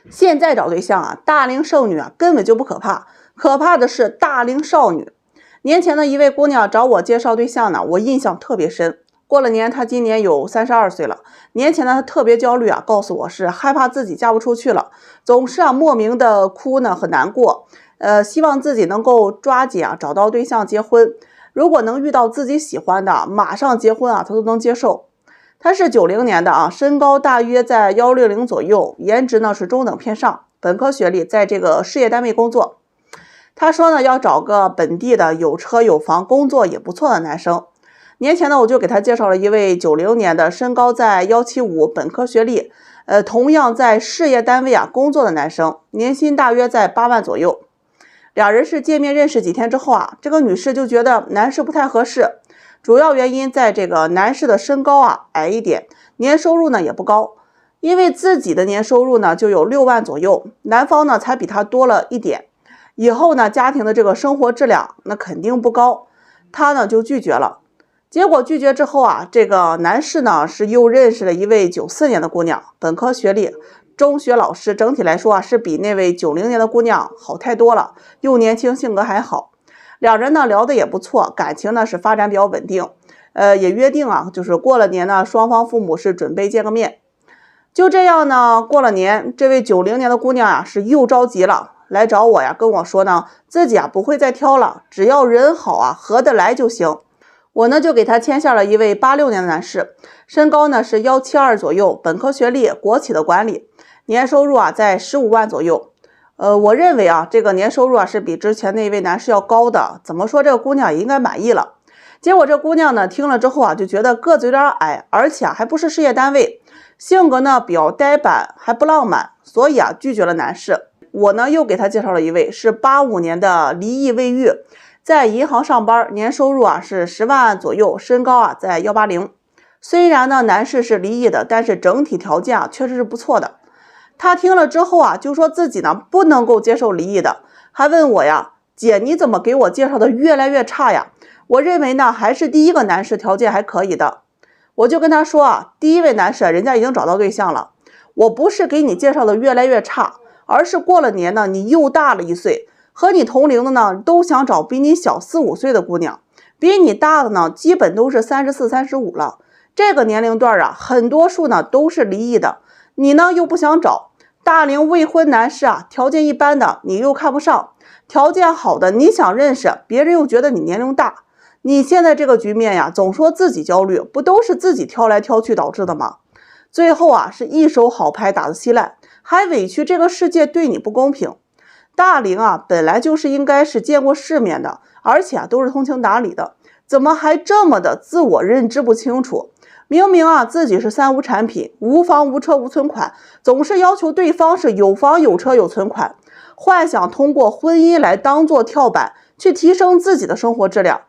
现在找对象啊，大龄剩女啊根本就不可怕，可怕的是大龄少女。年前的一位姑娘找我介绍对象呢，我印象特别深。过了年，她今年有32岁了。年前呢，她特别焦虑啊，告诉我是害怕自己嫁不出去了，总是莫名的哭呢，很难过。希望自己能够抓紧找到对象结婚。如果能遇到自己喜欢的，马上结婚她都能接受。他是90年的身高大约在160左右，颜值呢是中等偏上，本科学历，在这个事业单位工作。他说呢要找个本地的有车有房，工作也不错的男生。年前呢我就给他介绍了一位90年的，身高在175，本科学历，同样在事业单位工作的男生，年薪大约在8万左右。两人是见面认识几天之后这个女士就觉得男士不太合适。主要原因在这个男士的身高矮一点，年收入呢也不高，因为自己的年收入呢就有6万左右，男方呢才比他多了一点，以后呢家庭的这个生活质量那肯定不高，他呢就拒绝了。结果拒绝之后这个男士呢是又认识了一位94年的姑娘，本科学历，中学老师，整体来说是比那位90年的姑娘好太多了，又年轻，性格还好。两人呢聊得也不错，感情呢是发展比较稳定，也约定就是过了年呢，双方父母是准备见个面。就这样呢，过了年，这位90年的姑娘是又着急了，来找我跟我说呢，自己不会再挑了，只要人好合得来就行。我呢就给她牵下了一位86年的男士，身高呢是172左右，本科学历，国企的管理，年收入在15万左右。我认为这个年收入是比之前那位男士要高的，怎么说这个姑娘也应该满意了。结果这姑娘呢听了之后就觉得个子有点矮，而且还不是事业单位，性格呢比较呆板，还不浪漫，所以拒绝了男士。我呢又给她介绍了一位是85年的，离异未育，在银行上班，年收入是10万左右，身高在180。虽然呢男士是离异的，但是整体条件确实是不错的。他听了之后就说自己呢不能够接受离异的，还问我姐你怎么给我介绍的越来越差呀？我认为呢还是第一个男士条件还可以的。我就跟他说第一位男士人家已经找到对象了，我不是给你介绍的越来越差，而是过了年呢你又大了1岁，和你同龄的呢都想找比你小4、5岁的姑娘，比你大的呢基本都是34、35了。这个年龄段很多数呢都是离异的，你呢又不想找大龄未婚男士条件一般的你又看不上，条件好的你想认识，别人又觉得你年龄大。你现在这个局面总说自己焦虑，不都是自己挑来挑去导致的吗？最后是一手好牌打得稀烂，还委屈这个世界对你不公平。大龄本来就是应该是见过世面的，而且都是通情达理的，怎么还这么的自我认知不清楚？明明自己是3无产品，无房无车无存款，总是要求对方是有房有车有存款，幻想通过婚姻来当做跳板去提升自己的生活质量，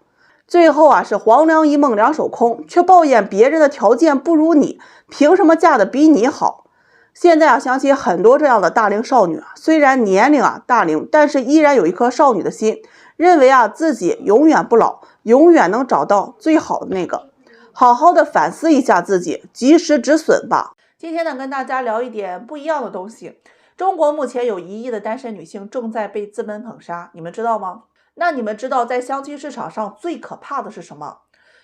最后是黄粱一梦两手空，却抱怨别人的条件不如你，凭什么嫁得比你好？现在想起很多这样的大龄少女虽然年龄大龄，但是依然有一颗少女的心，认为自己永远不老，永远能找到最好的那个。好好的反思一下自己，及时止损吧。今天呢，跟大家聊一点不一样的东西。中国目前有1亿的单身女性正在被资本捧杀，你们知道吗？那你们知道在相亲市场上最可怕的是什么？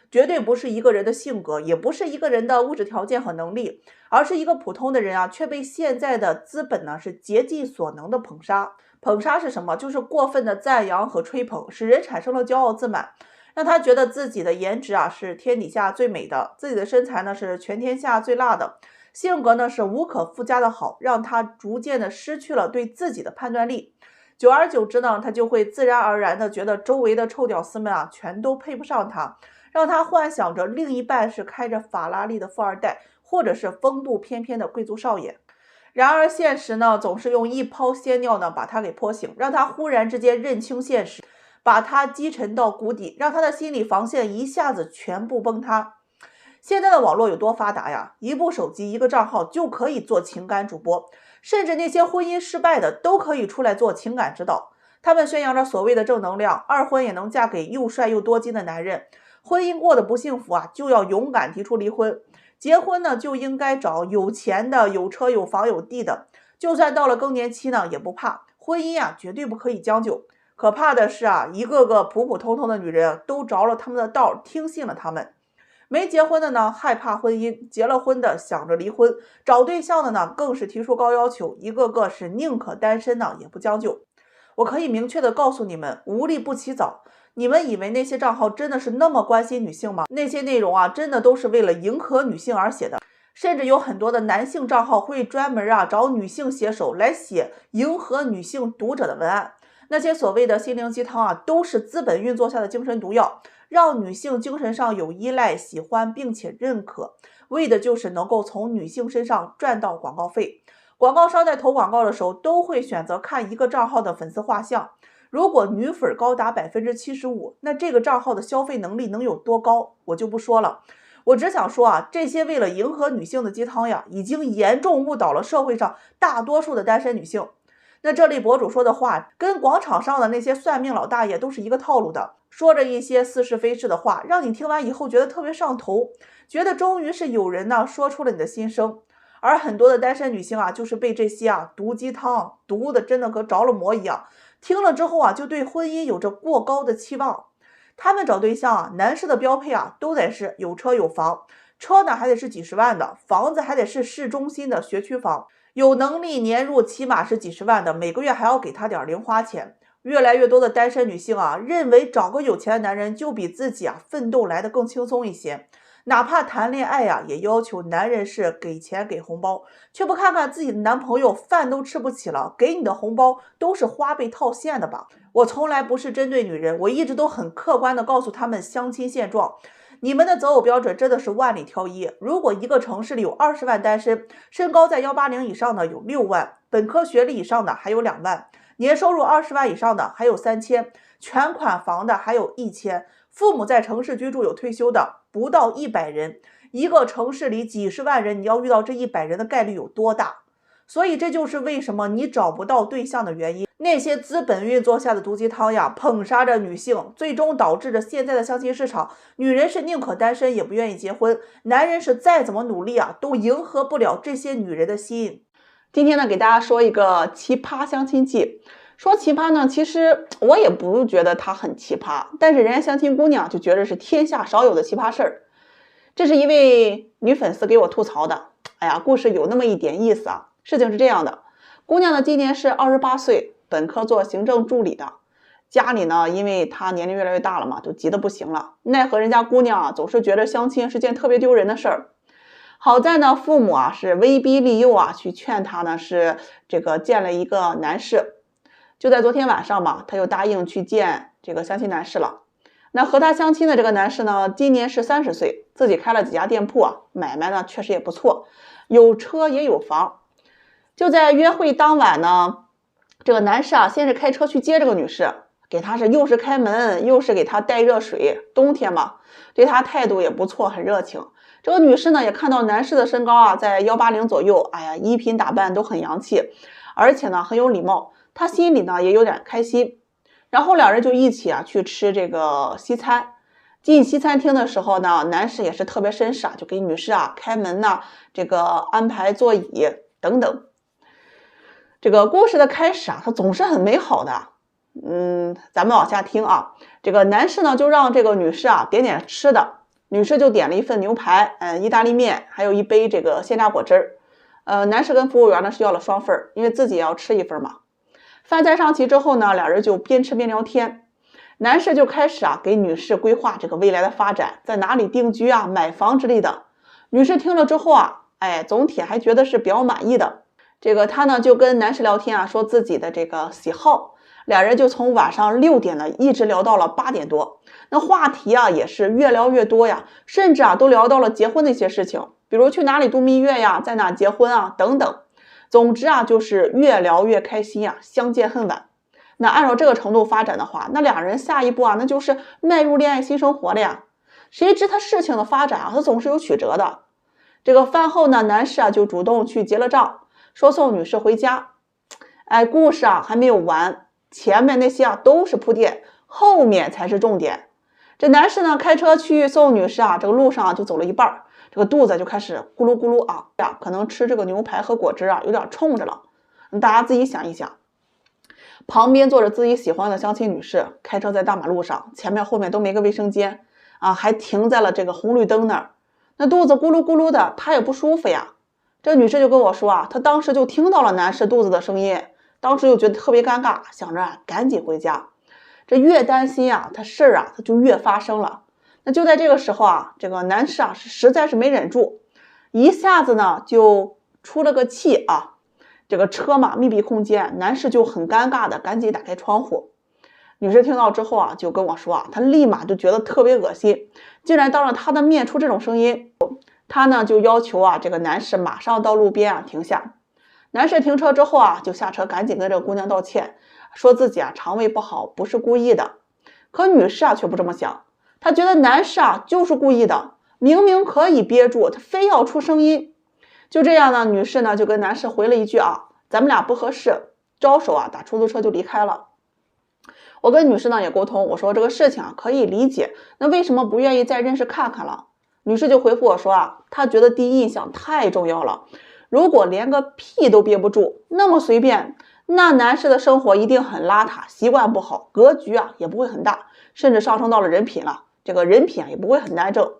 绝对不是一个人的性格，也不是一个人的物质条件和能力，而是一个普通的人却被现在的资本呢是竭尽所能的捧杀。捧杀是什么？就是过分的赞扬和吹捧，使人产生了骄傲自满，让他觉得自己的颜值是天底下最美的，自己的身材呢是全天下最辣的，性格呢是无可附加的好，让他逐渐的失去了对自己的判断力。久而久之呢，他就会自然而然的觉得周围的臭屌丝们全都配不上他，让他幻想着另一半是开着法拉利的富二代，或者是风度翩翩的贵族少爷。然而现实呢总是用一泡鲜尿呢把他给泼醒，让他忽然之间认清现实，把他击沉到谷底，让他的心理防线一下子全部崩塌。现在的网络有多发达呀，一部手机一个账号就可以做情感主播，甚至那些婚姻失败的都可以出来做情感指导。他们宣扬着所谓的正能量，二婚也能嫁给又帅又多金的男人，婚姻过得不幸福就要勇敢提出离婚，结婚呢就应该找有钱的，有车有房有地的，就算到了更年期呢，也不怕。婚姻啊，绝对不可以将就。可怕的是啊，一个个普普通通的女人都着了他们的道，听信了他们。没结婚的呢，害怕婚姻；结了婚的想着离婚；找对象的呢，更是提出高要求，一个个是宁可单身呢，也不将就。我可以明确的告诉你们，无利不起早。你们以为那些账号真的是那么关心女性吗？那些内容啊，真的都是为了迎合女性而写的。甚至有很多的男性账号会专门找女性写手来写迎合女性读者的文案。那些所谓的心灵鸡汤啊，都是资本运作下的精神毒药，让女性精神上有依赖、喜欢并且认可，为的就是能够从女性身上赚到广告费。广告商在投广告的时候都会选择看一个账号的粉丝画像，如果女粉高达75%，那这个账号的消费能力能有多高，我就不说了。我只想说啊，这些为了迎合女性的鸡汤呀，已经严重误导了社会上大多数的单身女性。那这类博主说的话，跟广场上的那些算命老大爷都是一个套路的，说着一些似是非是的话，让你听完以后觉得特别上头，觉得终于是有人呢说出了你的心声。而很多的单身女性啊，就是被这些毒鸡汤毒的真的和着了魔一样，听了之后啊，就对婚姻有着过高的期望。他们找对象啊，男士的标配啊，都得是有车有房，车呢还得是几十万的，房子还得是市中心的学区房，有能力年入起码是几十万的，每个月还要给他点零花钱。越来越多的单身女性啊，认为找个有钱的男人就比自己奋斗来得更轻松一些，哪怕谈恋爱也要求男人是给钱给红包，却不看看自己的男朋友饭都吃不起了，给你的红包都是花呗套现的吧。我从来不是针对女人，我一直都很客观的告诉他们相亲现状。你们的择偶标准真的是万里挑一，如果一个城市里有20万单身，身高在180以上的有6万，本科学历以上的还有2万，年收入20万以上的还有3000，全款房的还有1000，父母在城市居住有退休的不到100人，一个城市里几十万人，你要遇到这100人的概率有多大？所以这就是为什么你找不到对象的原因。那些资本运作下的毒鸡汤捧杀着女性，最终导致着现在的相亲市场，女人是宁可单身也不愿意结婚，男人是再怎么努力都迎合不了这些女人的心。今天呢，给大家说一个奇葩相亲记。说奇葩呢，其实我也不觉得它很奇葩，但是人家相亲姑娘就觉得是天下少有的奇葩事儿。这是一位女粉丝给我吐槽的。哎呀，故事有那么一点意思啊。事情是这样的，姑娘呢今年是28岁，本科做行政助理的。家里呢，因为她年龄越来越大了嘛，就急得不行了。奈何人家姑娘总是觉得相亲是件特别丢人的事儿。好在呢，父母是威逼利诱去劝她呢，是这个见了一个男士。就在昨天晚上嘛，她就答应去见这个相亲男士了。那和她相亲的这个男士呢，今年是30岁，自己开了几家店铺买卖呢确实也不错，有车也有房。就在约会当晚呢，这个男士先是开车去接这个女士，给她是又是开门又是给她带热水，冬天嘛，对她态度也不错，很热情。这个女士呢也看到男士的身高在180左右，哎呀，衣品打扮都很洋气，而且呢很有礼貌，她心里呢也有点开心。然后两人就一起去吃这个西餐。进西餐厅的时候呢，男士也是特别绅士就给女士开门这个安排座椅等等。这个故事的开始它总是很美好的。咱们往下听这个男士呢就让这个女士点点吃的，女士就点了一份牛排，意大利面，还有一杯这个鲜榨果汁儿。男士跟服务员呢是要了双份，因为自己也要吃一份嘛。饭菜上齐之后呢，两人就边吃边聊天。男士就开始给女士规划这个未来的发展，在哪里定居买房之类的。女士听了之后总体还觉得是比较满意的。这个她呢就跟男士聊天说自己的这个喜好，两人就从晚上6点呢一直聊到了8点多。那话题也是越聊越多甚至都聊到了结婚的一些事情，比如去哪里度蜜月在哪结婚等等。总之就是越聊越开心相见恨晚。那按照这个程度发展的话，那两人下一步那就是迈入恋爱新生活了谁知他事情的发展他总是有曲折的。这个饭后呢，男士就主动去结了账，说送女士回家。故事还没有完，前面那些都是铺垫，后面才是重点。这男士呢开车去送女士这个路上就走了一半，这个肚子就开始咕噜咕噜可能吃这个牛排和果汁有点冲着了。大家自己想一想，旁边坐着自己喜欢的相亲女士，开车在大马路上，前面后面都没个卫生间啊，还停在了这个红绿灯那儿，那肚子咕噜咕噜的，她也不舒服呀。这女士就跟我说啊，她当时就听到了男士肚子的声音，当时就觉得特别尴尬，想着赶紧回家。这越担心啊，她事儿啊，她就越发生了。那就在这个时候啊，这个男士啊实在是没忍住，一下子呢就出了个气啊。这个车嘛，密闭空间，男士就很尴尬的赶紧打开窗户。女士听到之后啊，就跟我说啊，她立马就觉得特别恶心，竟然当着她的面出这种声音。她呢就要求啊，这个男士马上到路边啊停下。男士停车之后啊，就下车赶紧跟这个姑娘道歉，说自己啊肠胃不好，不是故意的。可女士啊却不这么想，她觉得男士啊就是故意的，明明可以憋住，他非要出声音。就这样呢，女士呢就跟男士回了一句啊，咱们俩不合适，招手啊打出租车就离开了。我跟女士呢也沟通，我说这个事情啊可以理解，那为什么不愿意再认识看看了？女士就回复我说啊，她觉得第一印象太重要了，如果连个屁都憋不住，那么随便，那男士的生活一定很邋遢，习惯不好，格局啊也不会很大，甚至上升到了人品了，这个人品啊也不会很端正。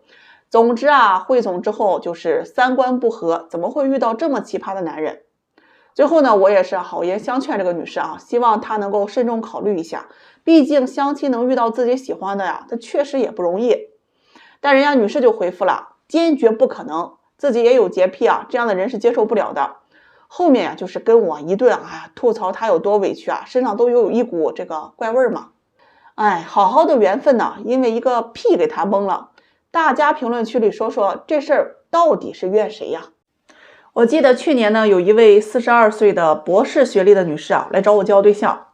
总之啊，汇总之后就是三观不合，怎么会遇到这么奇葩的男人？最后呢，我也是好言相劝这个女士啊，希望她能够慎重考虑一下，毕竟相亲能遇到自己喜欢的呀，她确实也不容易。但人家女士就回复了，坚决不可能，自己也有洁癖啊，这样的人是接受不了的。后面呀，就是跟我一顿吐槽她有多委屈啊，身上都有一股这个怪味嘛。好好的缘分呢，因为一个屁给她崩了。大家评论区里说说这事儿到底是怨谁呀？我记得去年呢，有一位42岁的博士学历的女士啊，来找我交对象。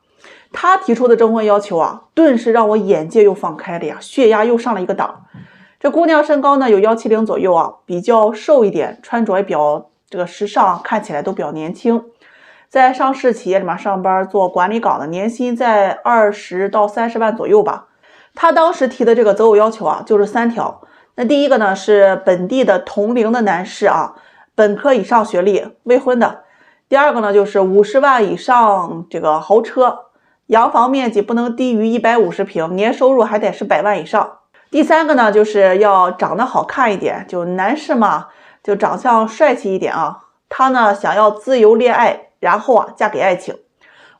她提出的征婚要求啊，顿时让我眼界又放开了呀，血压又上了一个档。这姑娘身高呢有170左右啊，比较瘦一点，穿着也比较这个时尚，看起来都比较年轻。在上市企业里面上班，做管理岗的，年薪在20到30万左右吧。她当时提的这个择偶要求啊，就是3条。那第一个呢是本地的同龄的男士啊，本科以上学历，未婚的。第二个呢就是50万以上这个豪车，洋房面积不能低于150平，年收入还得是100万以上。第三个呢就是要长得好看一点，就男士嘛，就长相帅气一点啊。他呢想要自由恋爱，然后啊嫁给爱情。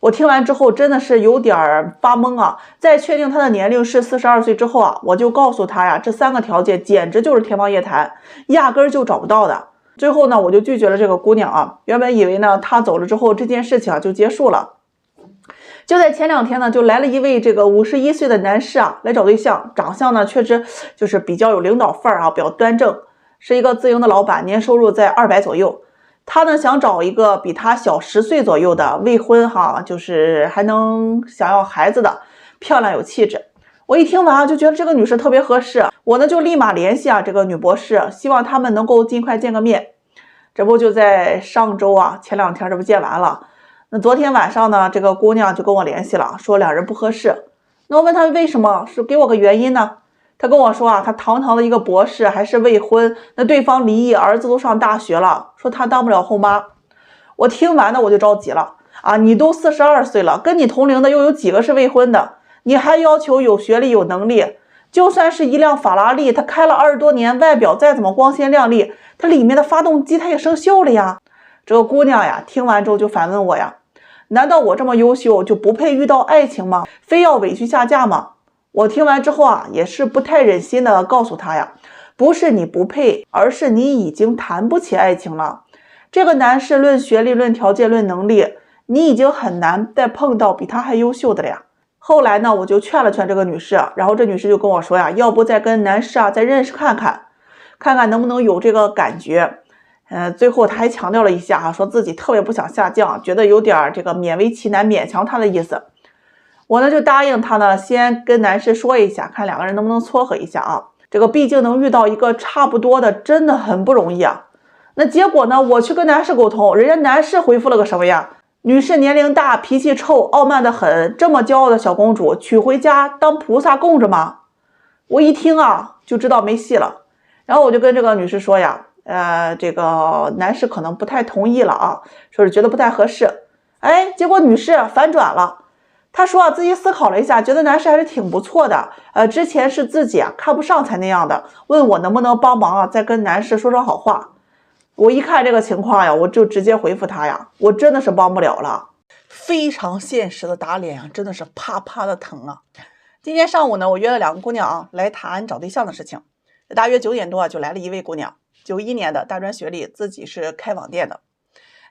我听完之后真的是有点发懵啊！在确定他的年龄是42岁之后啊，我就告诉他呀，这3个条件简直就是天方夜谭，压根儿就找不到的。最后呢，我就拒绝了这个姑娘啊。原本以为呢，她走了之后这件事情就结束了。就在前2天呢，就来了一位这个51岁的男士啊，来找对象，长相呢确实就是比较有领导范儿啊，比较端正，是一个自营的老板，年收入在200左右。他呢想找一个比他小10岁左右的未婚就是还能想要孩子的，漂亮有气质。我一听完就觉得这个女士特别合适，我呢就立马联系这个女博士，希望他们能够尽快见个面。这不就在上周前2天这不见完了。那昨天晚上呢，这个姑娘就跟我联系了，说2人不合适。那我问她为什么，是给我个原因呢？他跟我说他堂堂的一个博士，还是未婚，那对方离异，儿子都上大学了，说他当不了后妈。我听完呢，我就着急了你都42岁了，跟你同龄的又有几个是未婚的？你还要求有学历有能力？就算是一辆法拉利，他开了20多年，外表再怎么光鲜亮丽，它里面的发动机它也生锈了呀。这个姑娘呀，听完之后就反问我呀，难道我这么优秀就不配遇到爱情吗？非要委屈下嫁吗？我听完之后也是不太忍心的告诉他呀，不是你不配，而是你已经谈不起爱情了。这个男士论学历论条件论能力，你已经很难再碰到比他还优秀的了呀。后来呢，我就劝了劝这个女士，然后这女士就跟我说呀，要不再跟男士再认识看看，看看能不能有这个感觉。最后他还强调了一下说自己特别不想下降，觉得有点这个勉为其难，勉强他的意思。我呢就答应他呢，先跟男士说一下，看2个人能不能撮合一下这个毕竟能遇到一个差不多的，真的很不容易啊。那结果呢，我去跟男士沟通，人家男士回复了个什么呀？女士年龄大，脾气臭，傲慢的很，这么骄傲的小公主，娶回家当菩萨供着吗？我一听就知道没戏了。然后我就跟这个女士说呀，这个男士可能不太同意了说是觉得不太合适。哎，结果女士反转了，她说自己思考了一下，觉得男士还是挺不错的。之前是自己看不上才那样的，问我能不能帮忙再跟男士说说好话。我一看这个情况呀，我就直接回复他呀，我真的是帮不了了。非常现实的打脸呀，真的是啪啪的疼啊！今天上午呢，我约了2个姑娘来谈找对象的事情。大约9点多就来了一位姑娘，91年的大专学历，自己是开网店的。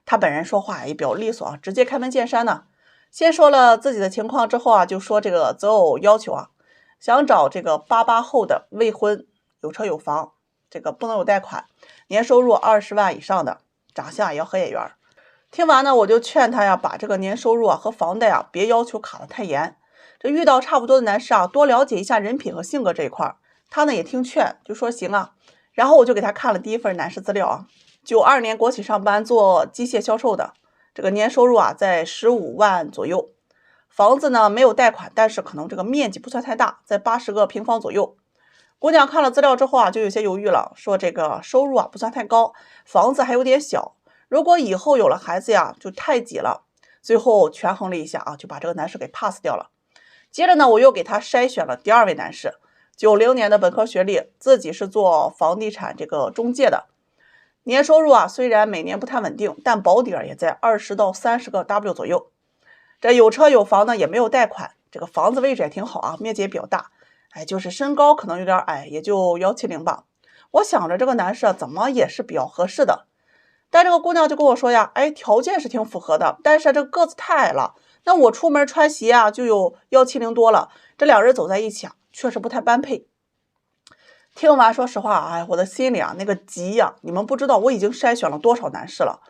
她本人说话也比较利索直接开门见山呢。先说了自己的情况之后就说这个择偶要求想找这个88后的未婚，有车有房，这个不能有贷款，年收入20万以上的，长相也要合眼缘。听完呢，我就劝他把这个年收入和房贷别要求卡得太严。这遇到差不多的男士多了解一下人品和性格这一块。他呢也听劝，就说行然后我就给他看了第一份男士资料92年国企上班做机械销售的，这个年收入在15万左右，房子呢没有贷款，但是可能这个面积不算太大，在80个平方左右。姑娘看了资料之后就有些犹豫了，说这个收入不算太高，房子还有点小，如果以后有了孩子就太挤了。最后权衡了一下就把这个男士给 pass 掉了。接着呢，我又给他筛选了第2位男士，90年的本科学历，自己是做房地产这个中介的，年收入虽然每年不太稳定，但保底也在20到30个 W 左右。这有车有房呢，也没有贷款，这个房子位置也挺好面积也比较大。就是身高可能有点矮，也就170吧。我想着这个男士怎么也是比较合适的。但这个姑娘就跟我说条件是挺符合的，但是这个子太矮了，那我出门穿鞋就有170多了，这2人走在一起确实不太般配。听完说实话我的心里那个急你们不知道我已经筛选了多少男士了。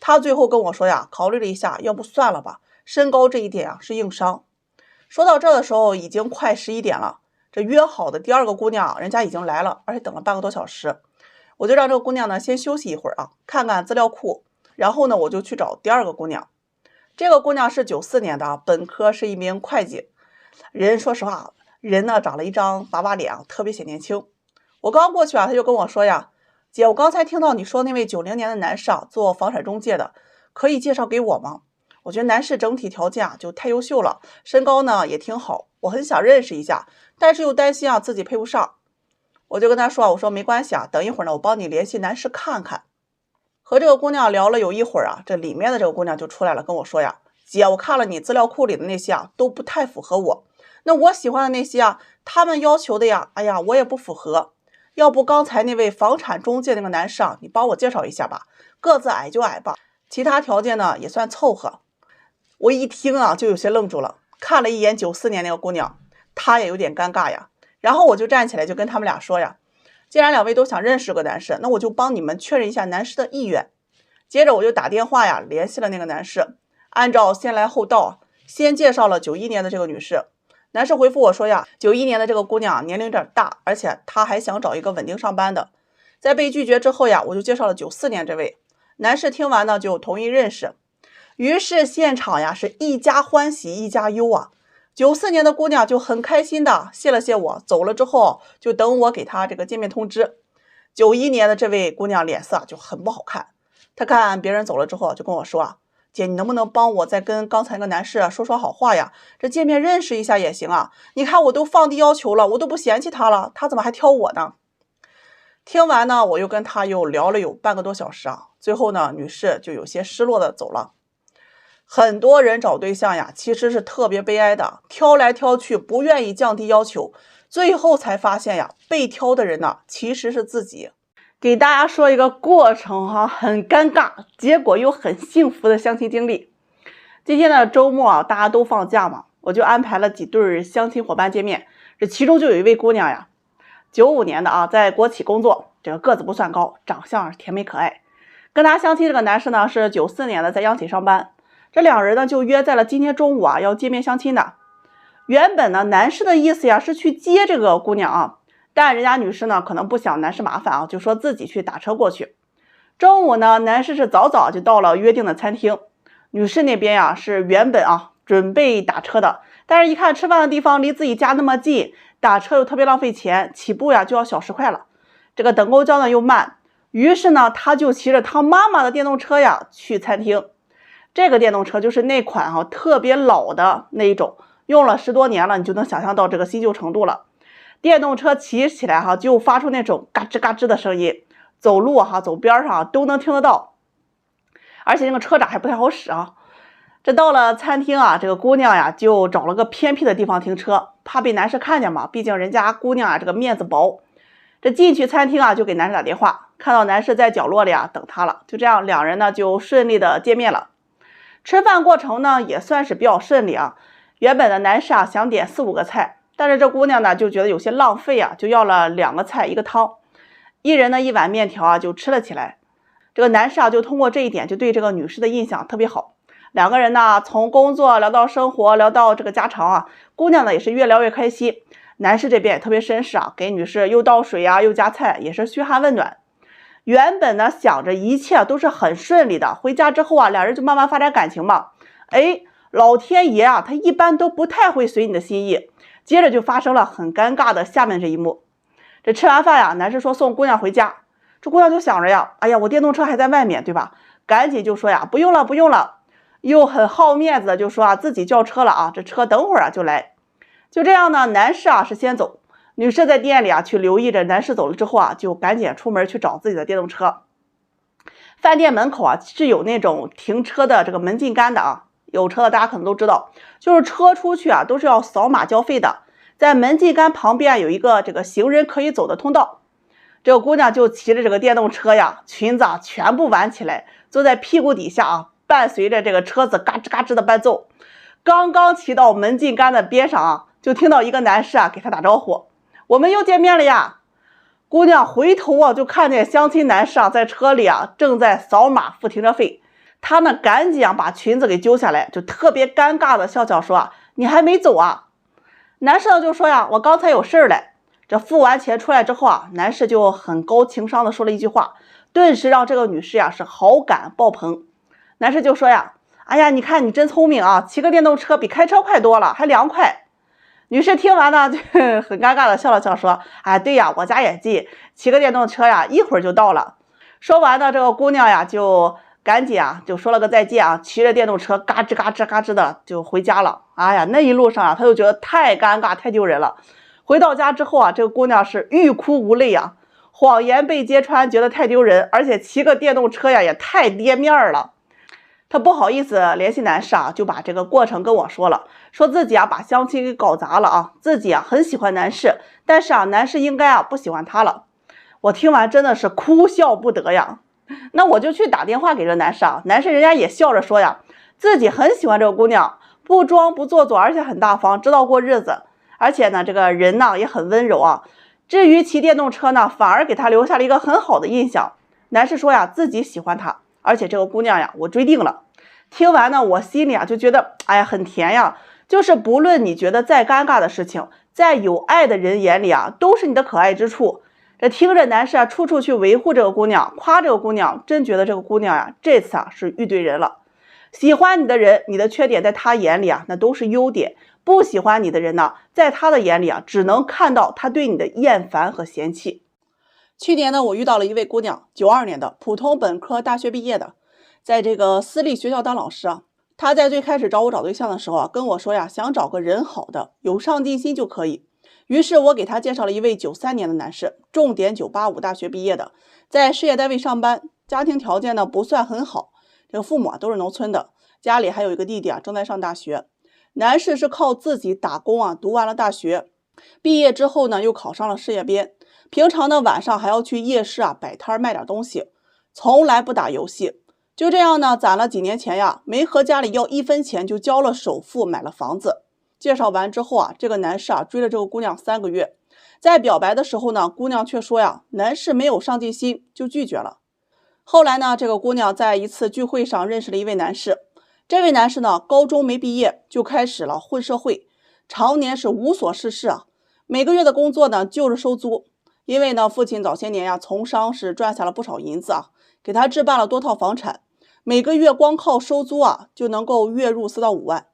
他最后跟我说考虑了一下，要不算了吧，身高这一点是硬伤。说到这的时候已经快11点了，这约好的第2个姑娘人家已经来了，而且等了半个多小时。我就让这个姑娘呢先休息一会儿看看资料库，然后呢我就去找第2个姑娘。这个姑娘是94年的本科，是一名会计人。说实话，人呢长了一张娃娃脸特别显年轻。我刚过去他就跟我说姐，我刚才听到你说那位90年的男士做房产中介的，可以介绍给我吗？我觉得男士整体条件就太优秀了，身高呢也挺好，我很想认识一下，但是又担心自己配不上。我就跟他说我说没关系等一会儿呢我帮你联系男士看看。和这个姑娘聊了有一会儿这里面的这个姑娘就出来了，跟我说姐，我看了你资料库里的那些都不太符合我，那我喜欢的那些他们要求的哎呀我也不符合，要不刚才那位房产中介那个男士你帮我介绍一下吧，个子矮就矮吧，其他条件呢也算凑合。我一听就有些愣住了，看了一眼94年那个姑娘，她也有点尴尬然后我就站起来就跟他们俩说既然2位都想认识这个男士，那我就帮你们确认一下男士的意愿。接着我就打电话联系了那个男士，按照先来后到先介绍了91年的这个女士。男士回复我说91年的这个姑娘年龄有点大，而且她还想找一个稳定上班的。在被拒绝之后我就介绍了94年这位。男士听完呢就同意认识，于是现场是一家欢喜一家忧94年的姑娘就很开心的谢了谢我，走了之后就等我给她这个见面通知。91年的这位姑娘脸色就很不好看，她看别人走了之后就跟我说姐，你能不能帮我再跟刚才那个男士说说好话这见面认识一下也行你看我都放低要求了，我都不嫌弃他了，他怎么还挑我呢？听完呢我又跟他又聊了有半个多小时最后呢女士就有些失落的走了。很多人找对象其实是特别悲哀的，挑来挑去不愿意降低要求，最后才发现被挑的人呢其实是自己。给大家说一个过程很尴尬，结果又很幸福的相亲经历。今天的周末大家都放假嘛，我就安排了几对相亲伙伴见面。这其中就有一位姑娘95年的在国企工作，这个个子不算高，长相甜美可爱。跟她相亲这个男士呢是94年的，在央企上班。这2人呢就约在了今天中午要见面相亲的。原本呢男士的意思是去接这个姑娘但人家女士呢可能不想男士麻烦就说自己去打车过去。中午呢男士是早早就到了约定的餐厅，女士那边是原本准备打车的，但是一看吃饭的地方离自己家那么近，打车又特别浪费钱，起步就要小10块了，这个等公交呢又慢，于是呢他就骑着他妈妈的电动车去餐厅。这个电动车就是那款特别老的那一种，用了10多年了，你就能想象到这个新旧程度了。电动车骑起来就发出那种嘎吱嘎吱的声音，走路走边上都能听得到，而且那个车闸还不太好使啊。这到了餐厅这个姑娘呀就找了个偏僻的地方停车，怕被男士看见嘛，毕竟人家姑娘这个面子薄。这进去餐厅就给男士打电话，看到男士在角落里等他了，就这样两人呢就顺利的见面了。吃饭过程呢也算是比较顺利啊。原本的男士想点4、5个菜，但是这姑娘呢就觉得有些浪费就要了2个菜1个汤，一人呢1碗面条就吃了起来。这个男士就通过这一点就对这个女士的印象特别好。两个人呢从工作聊到生活，聊到这个家常姑娘呢也是越聊越开心。男士这边也特别绅士给女士又倒水又加菜，也是嘘寒问暖。原本呢想着一切都是很顺利的，回家之后两人就慢慢发展感情嘛。老天爷他一般都不太会随你的心意。接着就发生了很尴尬的下面这一幕。这吃完饭男士说送姑娘回家，这姑娘就想着哎呀，我电动车还在外面对吧，赶紧就说不用了不用了，又很好面子的就说自己叫车了这车等会儿就来。就这样呢，男士是先走，女士在店里去留意着男士走了之后就赶紧出门去找自己的电动车。饭店门口是有那种停车的这个门禁杆的有车的大家可能都知道，就是车出去都是要扫码交费的，在门禁杆旁边有一个这个行人可以走的通道。这个姑娘就骑着这个电动车裙子全部挽起来，坐在屁股底下伴随着这个车子嘎吱嘎吱的伴奏。刚刚骑到门禁杆的边上就听到一个男士给她打招呼，我们又见面了呀。姑娘回头就看见相亲男士在车里正在扫码付停车费。她呢赶紧把裙子给揪下来，就特别尴尬的笑笑说你还没走男士呢就说我刚才有事儿来。这付完钱出来之后男士就很高情商的说了一句话，顿时让这个女士是好感爆棚。男士就说哎呀，你看你真聪明骑个电动车比开车快多了，还凉快。女士听完呢就很尴尬的笑了笑说对呀，我家也近，骑个电动车一会儿就到了。说完呢，这个姑娘就赶紧就说了个再见骑着电动车嘎吱嘎吱嘎吱的就回家了。哎呀，那一路上她就觉得太尴尬太丢人了。回到家之后这个姑娘是欲哭无泪谎言被揭穿，觉得太丢人，而且骑个电动车也太跌面了。她不好意思联系男士就把这个过程跟我说了，说自己把相亲给搞砸了自己很喜欢男士，但是男士应该不喜欢她了。我听完真的是哭笑不得呀。那我就去打电话给这男士男士人家也笑着说自己很喜欢这个姑娘，不装不做作，而且很大方，知道过日子，而且呢这个人呢也很温柔至于骑电动车呢，反而给他留下了一个很好的印象。男士说自己喜欢她，而且这个姑娘我追定了。听完呢，我心里就觉得哎呀很甜就是不论你觉得再尴尬的事情，在有爱的人眼里都是你的可爱之处。这听着男士处处去维护这个姑娘，夸这个姑娘，真觉得这个姑娘这次是遇对人了。喜欢你的人，你的缺点在他眼里那都是优点，不喜欢你的人呢，在他的眼里只能看到他对你的厌烦和嫌弃。去年呢，我遇到了一位姑娘，92年的普通本科大学毕业的，在这个私立学校当老师她在最开始找我找对象的时候跟我说想找个人好的，有上进心就可以。于是我给她介绍了一位93年的男士，重点985大学毕业的，在事业单位上班，家庭条件呢不算很好，这个父母都是农村的，家里还有一个弟弟正在上大学。男士是靠自己打工读完了大学，毕业之后呢又考上了事业编，平常呢晚上还要去夜市摆摊卖点东西，从来不打游戏。就这样呢攒了几年钱没和家里要1分钱就交了首付买了房子。介绍完之后这个男士追了这个姑娘3个月，在表白的时候呢，姑娘却说男士没有上进心，就拒绝了。后来呢，这个姑娘在一次聚会上认识了一位男士，这位男士呢高中没毕业就开始了混社会，常年是无所事事每个月的工作呢就是收租。因为呢父亲早些年从商是赚下了不少银子给他置办了多套房产，每个月光靠收租就能够月入4到5万。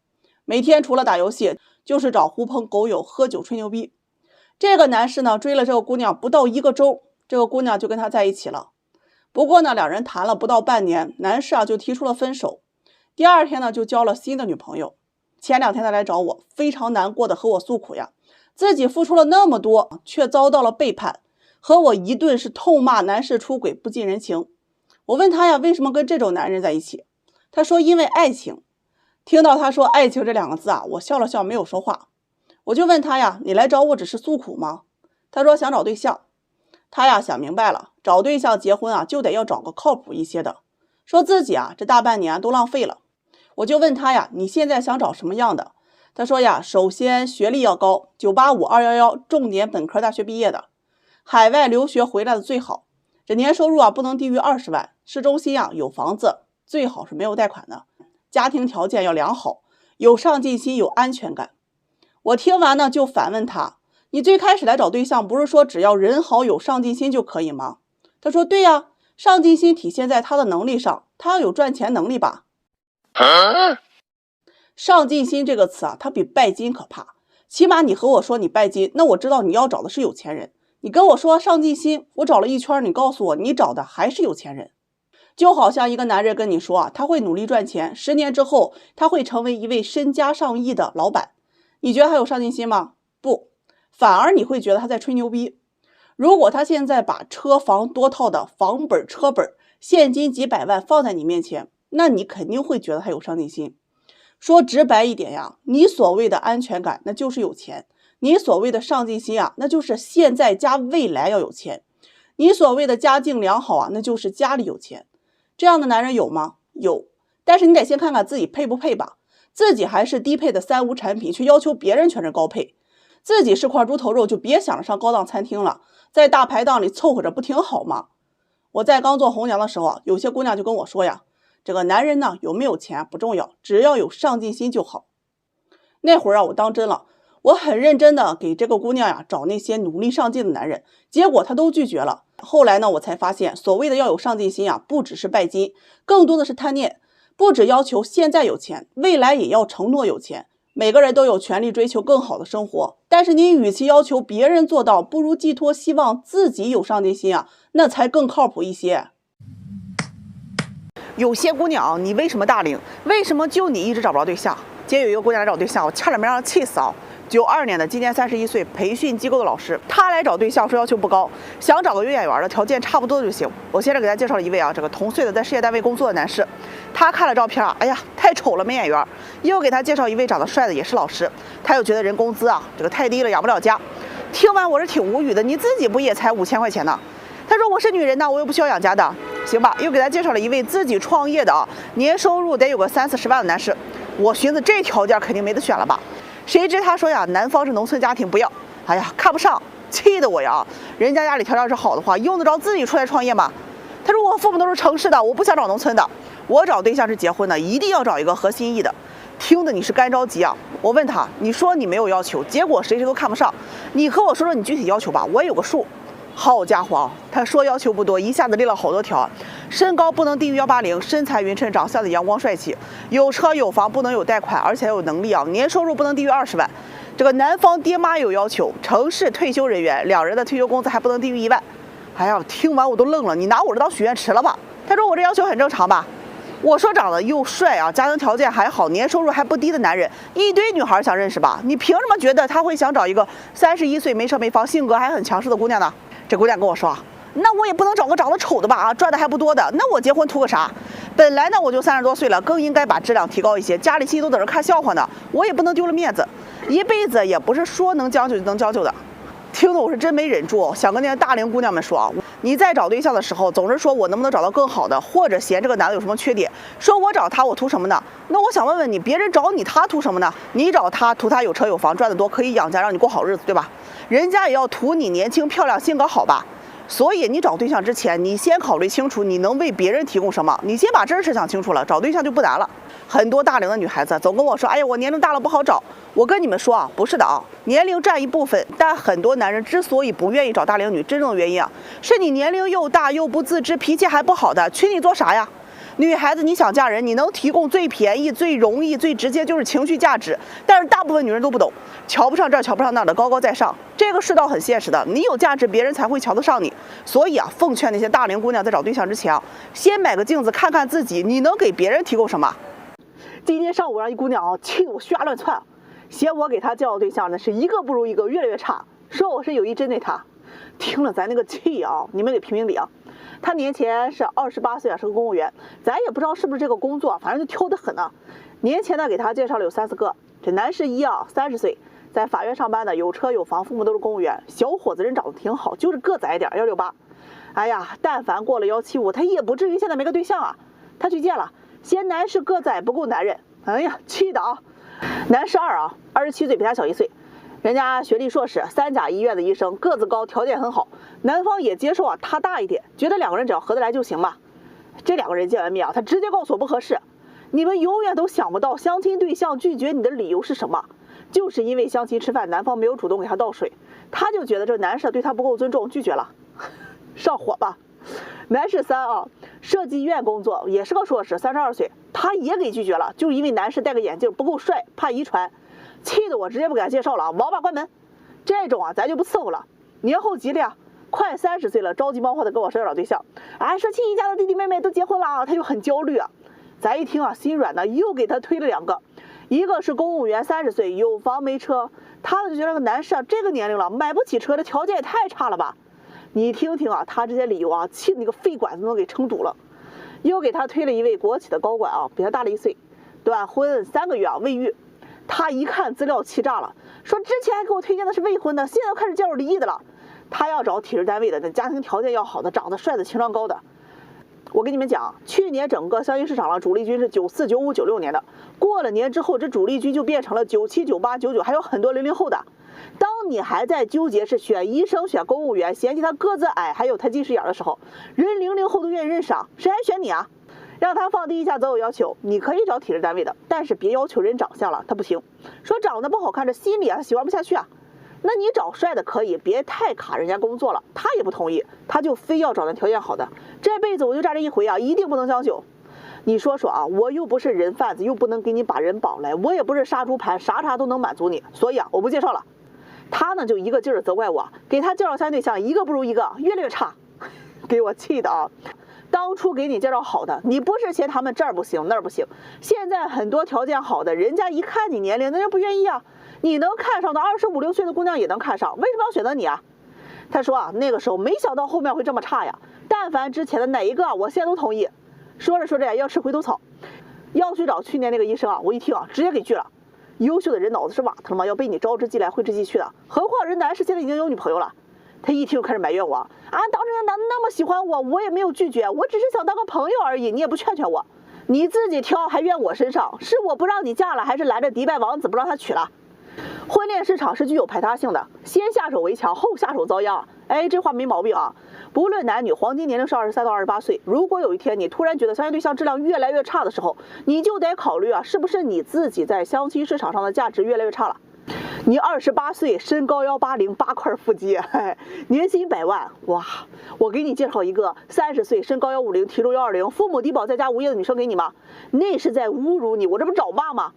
每天除了打游戏就是找狐朋狗友喝酒吹牛逼。这个男士呢追了这个姑娘不到1个周，这个姑娘就跟他在一起了。不过呢两人谈了不到半年，男士就提出了分手。第二天呢就交了新的女朋友。前2天他来找我，非常难过的和我诉苦呀，自己付出了那么多，却遭到了背叛，和我一顿是痛骂男士出轨不近人情。我问他呀，为什么跟这种男人在一起？他说因为爱情。听到他说爱情这2个字啊，我笑了笑没有说话。我就问他呀，你来找我只是诉苦吗？他说想找对象。他呀想明白了，找对象结婚啊就得要找个靠谱一些的，说自己啊这大半年都浪费了。我就问他呀，你现在想找什么样的？他说呀，首先学历要高，985、211重点本科大学毕业的，海外留学回来的最好，这年收入啊不能低于20万，市中心啊有房子，最好是没有贷款的，家庭条件要良好，有上进心，有安全感。我听完呢就反问他，你最开始来找对象不是说只要人好有上进心就可以吗？他说对呀，上进心体现在他的能力上，他要有赚钱能力吧。上进心这个词啊，它比拜金可怕。起码你和我说你拜金，那我知道你要找的是有钱人。你跟我说上进心，我找了一圈，你告诉我你找的还是有钱人。就好像一个男人跟你说啊，他会努力赚钱，10年之后他会成为一位身家上亿的老板，你觉得他有上进心吗？不，反而你会觉得他在吹牛逼。如果他现在把车房多套的房本、车本、现金几百万放在你面前，那你肯定会觉得他有上进心。说直白一点呀，你所谓的安全感那就是有钱，你所谓的上进心啊，那就是现在加未来要有钱，你所谓的家境良好啊，那就是家里有钱。这样的男人有吗？有，但是你得先看看自己配不配吧。自己还是低配的3无产品，却要求别人全是高配，自己是块猪头肉，就别想着上高档餐厅了，在大排档里凑合着不挺好吗？我在刚做红娘的时候啊，有些姑娘就跟我说呀，这个男人呢有没有钱不重要，只要有上进心就好。那会儿啊我当真了，我很认真的给这个姑娘呀找那些努力上进的男人，结果她都拒绝了。后来呢我才发现，所谓的要有上进心啊，不只是拜金，更多的是贪念，不只要求现在有钱，未来也要承诺有钱。每个人都有权利追求更好的生活，但是你与其要求别人做到，不如寄托希望自己有上进心啊，那才更靠谱一些。有些姑娘，你为什么大龄？为什么就你一直找不着对象？今天有一个姑娘来找对象，我差点没让她气死啊！92年的，今年31岁，培训机构的老师，她来找对象说要求不高，想找个有眼缘的，条件差不多就行。我现在给大家介绍了一位啊，这个同岁的在事业单位工作的男士，他看了照片啊，哎呀，太丑了，没眼缘。又给他介绍一位长得帅的，也是老师，他又觉得人工资啊，这个太低了，养不了家。听完我是挺无语的，你自己不也才5000块钱呢？他说我是女人呐，我又不需要养家的，行吧？又给他介绍了一位自己创业的啊，年收入得有个30-40万的男士。我寻思这条件肯定没得选了吧？谁知他说呀，南方是农村家庭，不要。哎呀，看不上，气得我呀！人家家里条件是好的话，用得着自己出来创业吗？他说我父母都是城市的，我不想找农村的，我找对象是结婚的，一定要找一个合心意的。听得你是干着急啊！我问他，你说你没有要求，结果谁都看不上，你和我说说你具体要求吧，我也有个数。好家伙，他说要求不多，一下子列了好多条。身高不能低于180，身材匀称，长相的阳光帅气，有车有房，不能有贷款，而且要有能力啊。年收入不能低于20万。这个男方爹妈有要求，城市退休人员，2人的退休工资还不能低于1万。哎呀，听完我都愣了，你拿我这当许愿池了吧？他说我这要求很正常吧？我说长得又帅啊，家庭条件还好，年收入还不低的男人，一堆女孩想认识吧？你凭什么觉得他会想找一个31岁没车没房，性格还很强势的姑娘呢？这姑娘跟我说，那我也不能找个长得丑的吧？啊，赚的还不多的，那我结婚图个啥？本来呢我就30多岁了，更应该把质量提高一些，家里亲戚都等着看笑话呢，我也不能丢了面子，一辈子也不是说能将就就能将就的。听得我是真没忍住，想跟那些大龄姑娘们说啊，你在找对象的时候，总是说我能不能找到更好的，或者嫌这个男的有什么缺点，说我找他我图什么呢？那我想问问你，别人找你他图什么呢？你找他图他有车有房，赚得多，可以养家，让你过好日子，对吧？人家也要图你年轻漂亮，性格好吧？所以你找对象之前，你先考虑清楚你能为别人提供什么，你先把这事想清楚了，找对象就不难了。很多大龄的女孩子总跟我说，哎呀，我年龄大了不好找。我跟你们说啊，不是的啊，年龄占一部分，但很多男人之所以不愿意找大龄女，真正的原因啊，是你年龄又大又不自知，脾气还不好的，娶你做啥呀？女孩子你想嫁人，你能提供最便宜、最容易、最直接就是情绪价值，但是大部分女人都不懂，瞧不上这儿瞧不上那儿的，高高在上。这个世道很现实的，你有价值，别人才会瞧得上你。所以啊，奉劝那些大龄姑娘在找对象之前啊，先买个镜子看看自己，你能给别人提供什么。今天上午让一姑娘气得我血压乱窜，嫌我给她介绍对象呢是一个不如一个，越来越差，说我是有意针对她。听了咱那个气啊，你们给评评理啊！他年前是28岁啊，是个公务员，咱也不知道是不是这个工作，反正就挑得很啊。年前呢给他介绍了有3、4个，这男士一啊，30岁，在法院上班的，有车有房，父母都是公务员，小伙子人长得挺好，就是个子矮点，168。哎呀，但凡过了175，他也不至于现在没个对象啊。他去见了，嫌男士个子矮不够男人，哎呀，气的啊！男士2啊，27岁，比他小1岁。人家学历硕士，3甲医院的医生，个子高，条件很好，男方也接受啊，他大一点，觉得2个人只要合得来就行嘛。这2个人见完面啊，他直接告诉我不合适。你们永远都想不到相亲对象拒绝你的理由是什么，就是因为相亲吃饭，男方没有主动给他倒水，他就觉得这男士对他不够尊重，拒绝了。上火吧。男士3啊，设计院工作，也是个硕士，32岁，他也给拒绝了，就是因为男士戴个眼镜不够帅，怕遗传。气得我直接不敢介绍了，王八关门。这种啊，咱就不伺候了。年后急了呀，快30岁了，着急忙慌的跟我说要找对象。哎，说亲戚家的弟弟妹妹都结婚了，他就很焦虑啊。咱一听啊，心软的，又给他推了2个，一个是公务员，30岁，有房没车。他就觉得这个男士啊，这个年龄了，买不起车，这条件也太差了吧。你听听啊，他这些理由啊，气得那个肺管子都给撑堵了。又给他推了一位国企的高管啊，比他大了1岁，短婚3个月啊，未育。他一看资料气炸了，说之前还给我推荐的是未婚的，现在开始介绍离异的了。他要找体制单位的，那家庭条件要好的，长得帅的，情商高的。我跟你们讲，去年整个相亲市场上主力军是94、95、96年的，过了年之后，这主力军就变成了97、98、99，还有很多00后的。当你还在纠结是选医生、选公务员，嫌弃他个子矮，还有他近视眼的时候，人00后都愿意认识啊，谁还选你啊？让他放低一下择偶要求，你可以找体制单位的，但是别要求人长相了，他不行。说长得不好看，这心里啊喜欢不下去啊。那你找帅的可以，别太卡人家工作了，他也不同意，他就非要找那条件好的。这辈子我就站这一回啊，一定不能将就。你说说啊，我又不是人贩子，又不能给你把人绑来，我也不是杀猪盘，啥都能满足你，所以啊，我不介绍了。他呢就一个劲儿责怪我，给他介绍相亲对象一个不如一个，越来越差，给我气的啊。当初给你介绍好的，你不是嫌他们这儿不行那儿不行，现在很多条件好的，人家一看你年龄，那人不愿意啊。你能看上的25、6岁的姑娘也能看上，为什么要选择你啊？他说啊，那个时候没想到后面会这么差呀，但凡之前的哪一个，我现在都同意。说着说着要吃回头草，要去找去年那个医生啊，我一听啊，直接给拒了。优秀的人脑子是瓦特了吗？要被你招之即来挥之即去的，何况人男士现在已经有女朋友了。他一听就开始埋怨我啊，当时人男的那么喜欢我，我也没有拒绝，我只是想当个朋友而已，你也不劝劝我，你自己挑还怨我身上，是我不让你嫁了，还是拦着迪拜王子不让他娶了？婚恋市场是具有排他性的，先下手为强，后下手遭殃。哎，这话没毛病啊。不论男女，黄金年龄是23到28岁。如果有一天你突然觉得相亲对象质量越来越差的时候，你就得考虑啊，是不是你自己在相亲市场上的价值越来越差了。你28岁，身高180，8块腹肌，年薪100万，哇！我给你介绍一个30岁，身高150，体重120，父母低保在家无业的女生给你吗？那是在侮辱你，我这不找骂吗？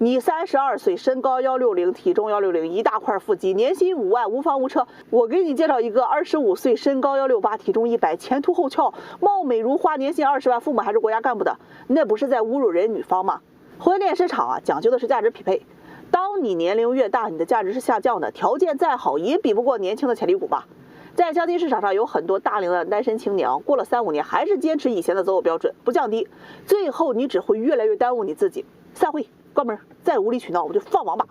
你32岁，身高160，体重160，一大块腹肌，年薪5万，无房无车。我给你介绍一个25岁，身高168，体重100，前凸后翘，貌美如花，年薪20万，父母还是国家干部的，那不是在侮辱人女方吗？婚恋市场啊，讲究的是价值匹配。当你年龄越大，你的价值是下降的，条件再好也比不过年轻的潜力股吧。在相亲市场上有很多大龄的单身青年，过了3、5年还是坚持以前的择偶标准，不降低，最后你只会越来越耽误你自己。散会，关门，再无理取闹我就放王八。